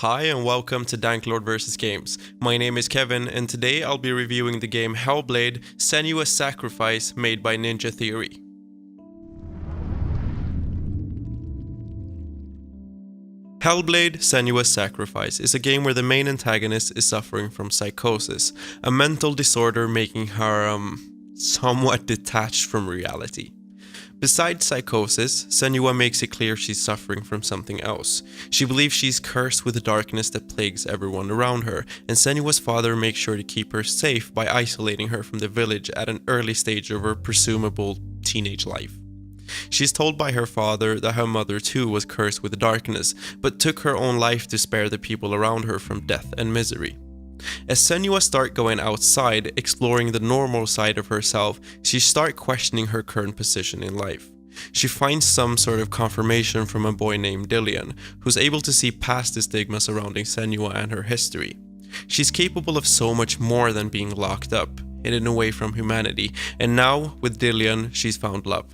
Hi and welcome to Danklord vs Games. My name is Kevin and today I'll be reviewing the game Hellblade, Senua's Sacrifice made by Ninja Theory. Hellblade, Senua's Sacrifice is a game where the main antagonist is suffering from psychosis, a mental disorder making her, somewhat detached from reality. Besides psychosis, Senua makes it clear she's suffering from something else. She believes she's cursed with the darkness that plagues everyone around her, and Senua's father makes sure to keep her safe by isolating her from the village at an early stage of her presumable teenage life. She's told by her father that her mother too was cursed with darkness, but took her own life to spare the people around her from death and misery. As Senua starts going outside, exploring the normal side of herself, she starts questioning her current position in life. She finds some sort of confirmation from a boy named Dillian, who's able to see past the stigma surrounding Senua and her history. She's capable of so much more than being locked up, hidden away from humanity, and now, with Dillian, she's found love.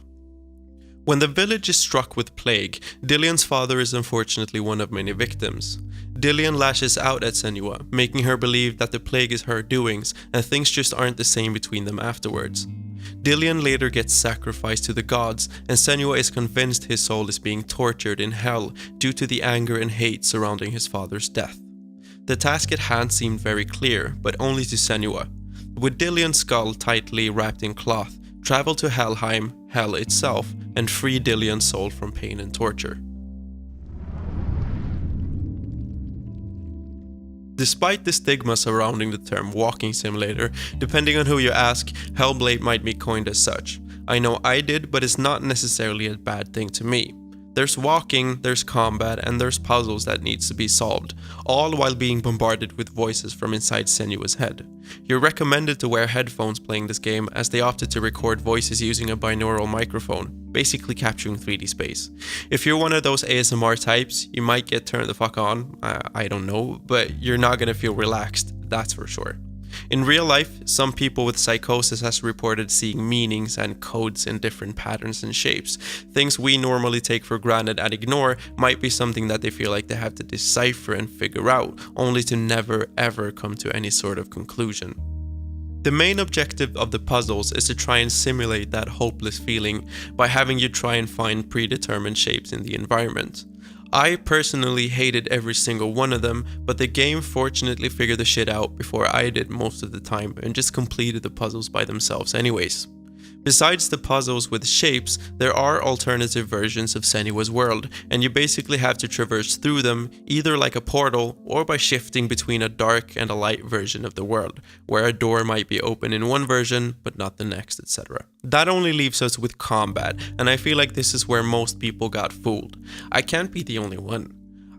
When the village is struck with plague, Dillian's father is unfortunately one of many victims. Dillian lashes out at Senua, making her believe that the plague is her doings and things just aren't the same between them afterwards. Dillian later gets sacrificed to the gods, and Senua is convinced his soul is being tortured in hell due to the anger and hate surrounding his father's death. The task at hand seemed very clear, but only to Senua. With Dillian's skull tightly wrapped in cloth, travel to Helheim, hell itself, and free Dillian's soul from pain and torture. Despite the stigma surrounding the term walking simulator, depending on who you ask, Hellblade might be coined as such. I know I did, but it's not necessarily a bad thing to me. There's walking, there's combat, and there's puzzles that needs to be solved, all while being bombarded with voices from inside Senua's head. You're recommended to wear headphones playing this game, as they opted to record voices using a binaural microphone, basically capturing 3D space. If you're one of those ASMR types, you might get turned the fuck on, I don't know, but you're not gonna feel relaxed, that's for sure. In real life, some people with psychosis has reported seeing meanings and codes in different patterns and shapes. Things we normally take for granted and ignore might be something that they feel like they have to decipher and figure out, only to never ever come to any sort of conclusion. The main objective of the puzzles is to try and simulate that hopeless feeling by having you try and find predetermined shapes in the environment. I personally hated every single one of them, but the game fortunately figured the shit out before I did most of the time and just completed the puzzles by themselves anyways. Besides the puzzles with shapes, there are alternative versions of Senua's world, and you basically have to traverse through them either like a portal or by shifting between a dark and a light version of the world, where a door might be open in one version but not the next, etc. That only leaves us with combat, and I feel like this is where most people got fooled. I can't be the only one.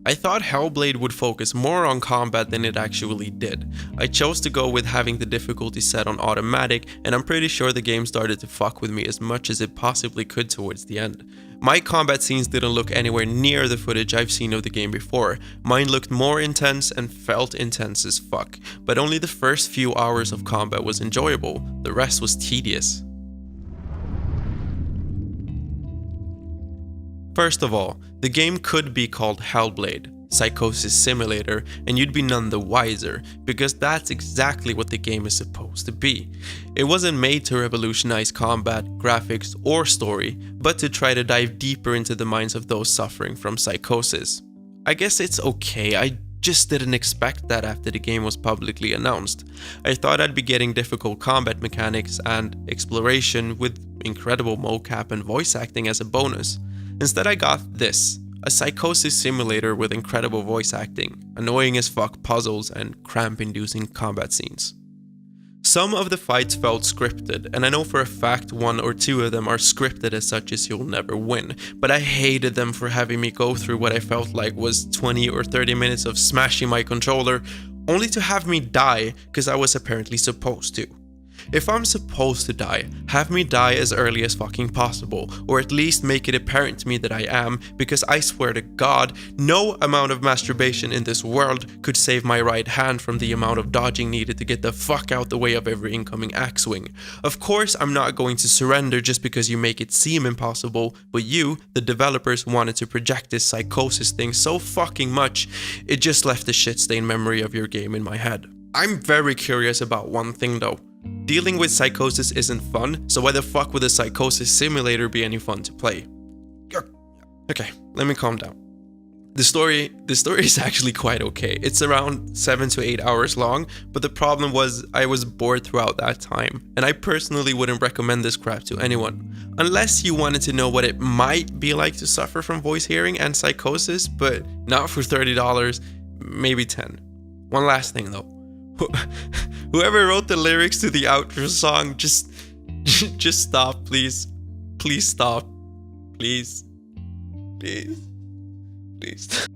I thought Hellblade would focus more on combat than it actually did. I chose to go with having the difficulty set on automatic, and I'm pretty sure the game started to fuck with me as much as it possibly could towards the end. My combat scenes didn't look anywhere near the footage I've seen of the game before. Mine looked more intense and felt intense as fuck, but only the first few hours of combat was enjoyable, the rest was tedious. First of all, the game could be called Hellblade, Psychosis Simulator, and you'd be none the wiser, because that's exactly what the game is supposed to be. It wasn't made to revolutionize combat, graphics, or story, but to try to dive deeper into the minds of those suffering from psychosis. I guess it's okay, I just didn't expect that after the game was publicly announced. I thought I'd be getting difficult combat mechanics and exploration with incredible mocap and voice acting as a bonus. Instead I got this, a psychosis simulator with incredible voice acting, annoying as fuck puzzles, and cramp-inducing combat scenes. Some of the fights felt scripted, and I know for a fact one or two of them are scripted as such as you'll never win, but I hated them for having me go through what I felt like was 20 or 30 minutes of smashing my controller, only to have me die because I was apparently supposed to. If I'm supposed to die, have me die as early as fucking possible, or at least make it apparent to me that I am, because I swear to God, no amount of masturbation in this world could save my right hand from the amount of dodging needed to get the fuck out the way of every incoming axe swing. Of course, I'm not going to surrender just because you make it seem impossible, but you, the developers, wanted to project this Psychosis thing so fucking much, it just left a shit-stained memory of your game in my head. I'm very curious about one thing though. Dealing with Psychosis isn't fun, so why the fuck would a Psychosis simulator be any fun to play? Okay, let me calm down. The story is actually quite okay. It's around 7 to 8 hours long, but the problem was I was bored throughout that time, and I personally wouldn't recommend this crap to anyone. Unless you wanted to know what it might be like to suffer from voice hearing and Psychosis, but not for $30, maybe 10. One last thing though. Whoever wrote the lyrics to the outro song, just stop, please. Please stop. Please. Please. Please.